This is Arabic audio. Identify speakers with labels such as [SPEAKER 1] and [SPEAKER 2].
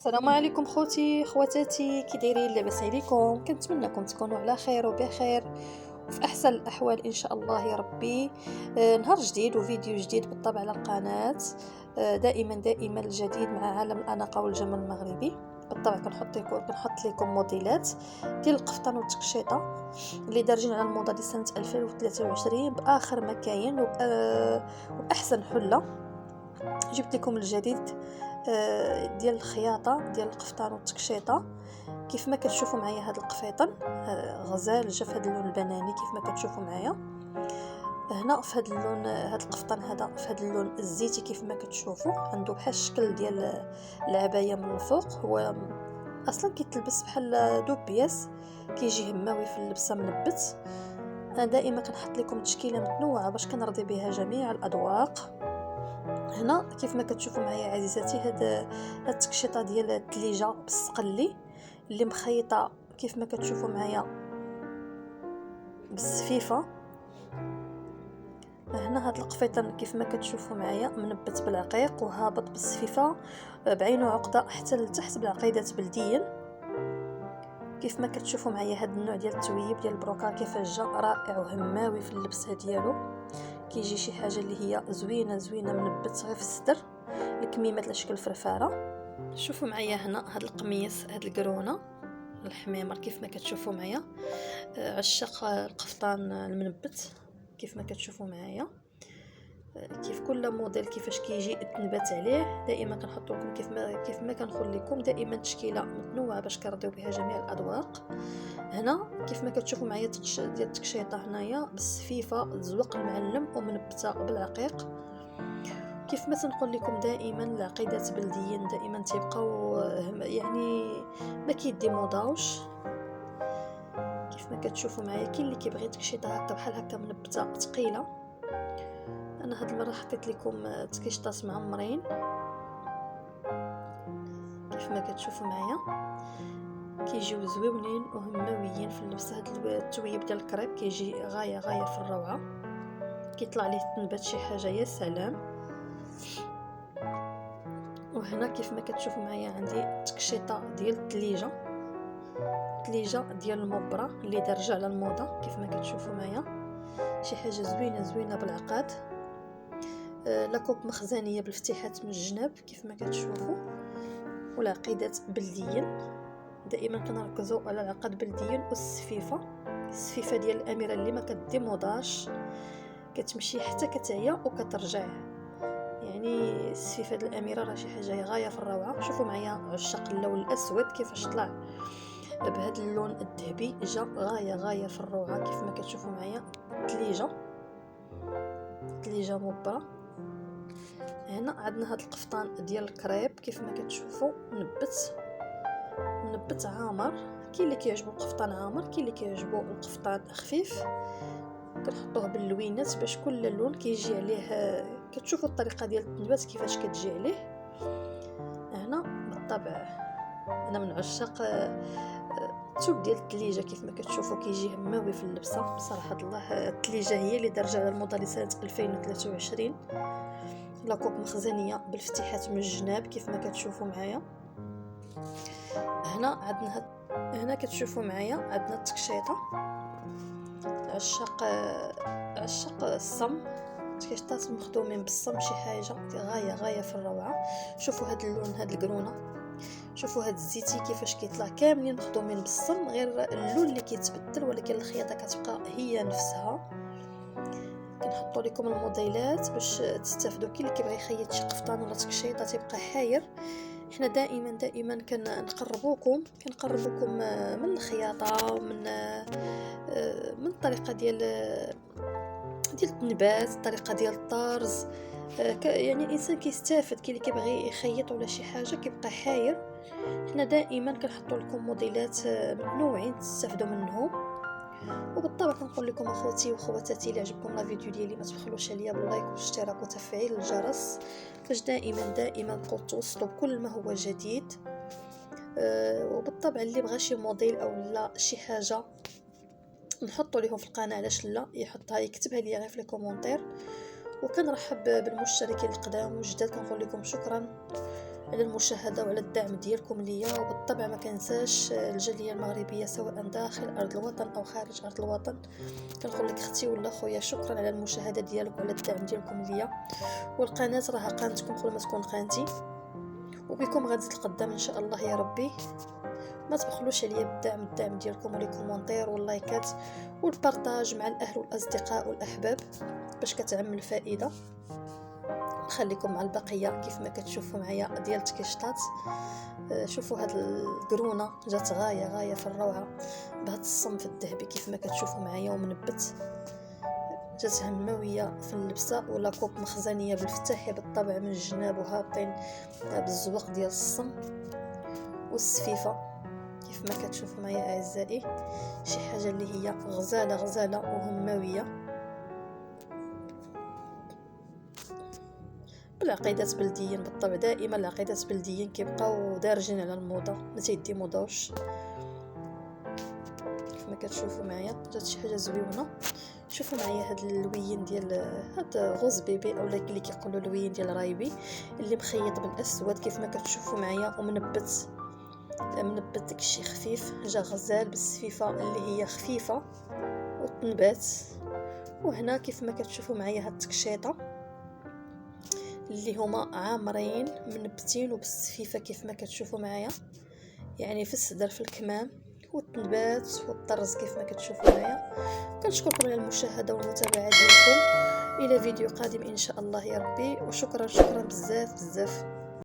[SPEAKER 1] السلام عليكم خوتي خواتاتي، كي دايرين؟ لاباس عليكم؟ كنتمنىكم تكونوا على خير وبخير وفي احسن الاحوال ان شاء الله يا ربي. نهار جديد وفيديو جديد بالطبع على القناه. دائما الجديد مع عالم الاناقه والجمال المغربي. بالطبع كنحط لكم موديلات ديال القفطان والتقشيطه اللي دارجين على الموضه ديال سنه 2023 باخر ما كاين وباحسن حله. جبت لكم الجديد ديال الخياطه ديال القفطان والتقشيطه. كيف ما كتشوفوا معايا هذا القفيطن غزال جا في هذا اللون البناني كيف ما كتشوفوا معايا هنا في هذا اللون. هذا القفطان هذا في هذا اللون الزيتي كيف ما كتشوفوا، عنده بحال الشكل ديال العبايه من الفوق. هو اصلا كيتلبس بحال دو بياس، كيجي هماوي في اللبسه منبت. انا دائما كنحط لكم تشكيله متنوعه باش كنرضي بها جميع الاذواق. هنا كيف ما كتشوفوا معايا عزيزاتي هاد التقشيطه ديال الثليجه بالصقلي اللي مخيطه كيف ما كتشوفوا معايا بالسفيفه. هنا هاد القفيطان كيف ما كتشوفوا معايا منبت بالعقيق وهابط بالسفيفه بعينه عقده حتى لتحت بالعقيدات بلديا. كيف ما كتشوفوا معايا هاد النوع ديال التويب ديال البروكا كيفاش جا رائع وهماوي في اللبسه ديالو. كيجي شي حاجه اللي هي زوينه منبت غير في الصدر، الكميمات على شكل فرفاره. شوفوا معايا هنا هاد القميص، هاد القرونه الحميمر كيف ما كتشوفوا معايا. عشاق القفطان المنبت كيف ما كتشوفوا معايا. كيف كل موديل كيفاش كيجي تنبت عليه. دائما كنحط لكم كيف ما كنقول لكم دائما تشكيله متنوعه باش كنرضيو بها جميع الاذواق. هنا كيف ما كتشوفوا معايا ديال التقشيطه هنايا بالسفيفه الزوق المعلم ومنبته بالعقيق. كيف ما تنقول لكم دائما العقيدات بلديا دائما تيبقاو يعني ما كيديموداوش. كيف ما كتشوفوا معايا كاين اللي كيبغي تقشيطه هكا بحال هكا منبته ثقيله. انا هاد المره حطيت لكم تقشيطات معمرين كيف ما كتشوفوا معايا، كيجيو زويونين وهماويين في اللبسه. هاد التويب ديال الكريب كيجي غايه في الروعه، كيطلع ليه تنبت شي حاجه يا سلام. وهنا كيف ما كتشوفوا معايا عندي تقشيطه ديال الثليجه ديال المبره اللي دارجه على الموضه. كيف ما كتشوفوا معايا شي حاجه زوينه بالعقاد. لاكوب مخزنيه بالافتتاحات من الجناب كيف ما كتشوفوا، والعقيدات بلديا. دائما كنركزوا على العقد بلديا والسفيفه ديال الاميره اللي ما كديموداش، كتمشي حتى كتعيا وكترجع. يعني السفيفه ديال الاميره راه شي حاجه غايه في الروعه. شوفوا معايا عشاق اللون الاسود كيفاش طلع بهذا اللون الذهبي، جا غايه في الروعه. كيف ما كتشوفوا معايا ثليجه مبره. هنا عندنا هذا القفطان ديال الكريب كيف ما كتشوفوا منبت عامر. كاين اللي كيعجبو القفطان عامر، كاين اللي كيعجبو القفطان خفيف. كنحطوه باللوينات باش كل لون كيجي عليه. كتشوفوا الطريقه ديال التنبات كيفاش كتجي عليه. هنا بالطبع انا من عشاق الثوب ديال الثليجه كيف ما كتشوفوا كيجي هماوي في اللبسه. بصراحه الله الثليجه هي اللي دارجه على الموضه لسنه 2023. لاكوب مخزنيه بالافتتاحات من الجناب كيف ما كتشوفوا معايا. هنا كتشوفوا معايا عندنا التقشيطه عشاق الصم. تقشيطات مخدومين بالصم شي حاجه غايه في الروعه. شوفوا هذا اللون، هذا القرونه، شوفوا هذا الزيتي كيفاش كيطلع كاملين مخدومين بالصم، غير اللون اللي كيتبدل ولكن الخياطه كتبقى هي نفسها. كنحطوا لكم الموديلات باش تستافدوا. كاين اللي كيبغي يخيط شي قفطان ولا تقشيطه تيبقى حاير. احنا دائما كنقربوكم من الخياطه، من الطريقه ديال التنبات، الطريقه ديال الطرز. يعني الانسان كيستافد. كاين اللي كيبغي يخيط ولا شي حاجه كيبقى حاير. احنا دائما كنحطوا لكم موديلات متنوعين تستافدوا منهم. وبالطبع كنقول لكم اخوتي وخواتاتي اللي عجبكم لا فيديو ديالي ما تبخلوش عليا باللايك والاشتراك وتفعيل الجرس باش دائما توصلوا بكل ما هو جديد. وبالطبع اللي بغى شي موديل او لا شي حاجه نحطوا لهم في القناه، علاش لا يحطها يكتبها لي غير في لي كومونتير. وكنرحب بالمشتركين القدام والجداد، كنقول لكم شكرا على المشاهده وعلى الدعم ديالكم ليا. وبالطبع ما كنساش الجاليه المغربيه سواء داخل ارض الوطن او خارج ارض الوطن، كنقول لك اختي ولا خويا شكرا على المشاهده ديالك وعلى الدعم ديالكم ليا. والقناه راها قناتكم قبل ما تكون قناتي، وبكم غادي تقدم ان شاء الله يا ربي. ما تبخلوش عليا بالدعم، الدعم ديالكم ولي كومونتير واللايكات والبارطاج مع الاهل والاصدقاء والاحباب باش كتعم الفائده. نخليكم مع البقيه كيف ما كتشوفوا معايا ديال التكيشطات. شوفوا هاد القرونه جات غايه في الروعه بهذا الصنف الذهبي كيف ما كتشوفوا معايا ومنبت. جات هماويه في اللبسه ولا كوب مخزنيه بالفتاحيه بالطبع من الجناب وهابطين بالزواق ديال الصم. والسفيفه كيف ما كتشوفوا معايا اعزائي، شي حاجه اللي هي غزاله وهماويه بالعقيدات بلديين. بالطبع دائما العقيدات بلديين كيبقاو دارجين على الموضه، ما تيديموداوش. كيف ما كتشوفوا معايا جات شي حاجه زويونه. شوفوا معايا هاد اللوين ديال هاد غوز بيبي اولا اللي كيقولوا اللوين ديال رايبي اللي مخيط بالاسود كيف ما كتشوفوا معايا ومنبت داكشي خفيف. جا غزال بالسفيفه اللي هي خفيفه وتنبات. وهنا كيف ما كتشوفوا معايا هاد التكشيطه اللي هما عامرين منبتين وبالسفيفه كيف ما كتشوفوا معايا، يعني في الصدر في الكمام والتنبات والطرز كيف ما كتشوفوا معايا. كنشكركم على المشاهده والمتابعه ديالكم. الى فيديو قادم ان شاء الله يا ربي. وشكرا بزاف